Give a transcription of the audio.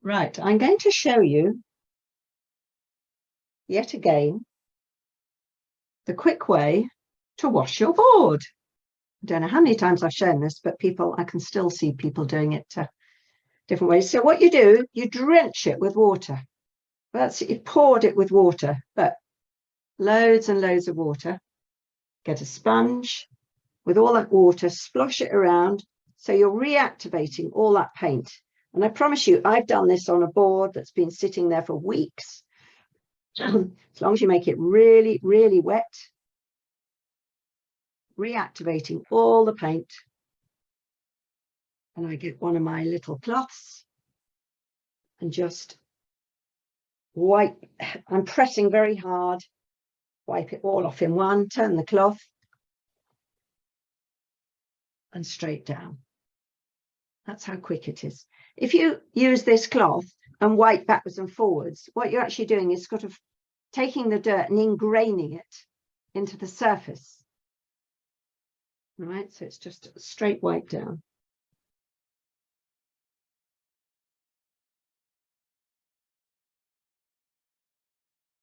Right, I'm going to show you yet again the quick way to wash your board. I don't know how many times I've shown this, but I can still see people doing it different ways. So what you do, you drench it with water. That's it, you've poured it with water, but loads and loads of water. Get a sponge with all that water, splosh it around, so you're reactivating all that paint. And I promise you, I've done this on a board that's been sitting there for weeks. As long as you make it really, really wet, reactivating all the paint. And I get one of my little cloths and just wipe. I'm pressing very hard, wipe it all off in one, turn the cloth and straight down. That's how quick it is. If you use this cloth and wipe backwards and forwards, what you're actually doing is sort of taking the dirt and ingraining it into the surface. Right, so it's just a straight wipe down.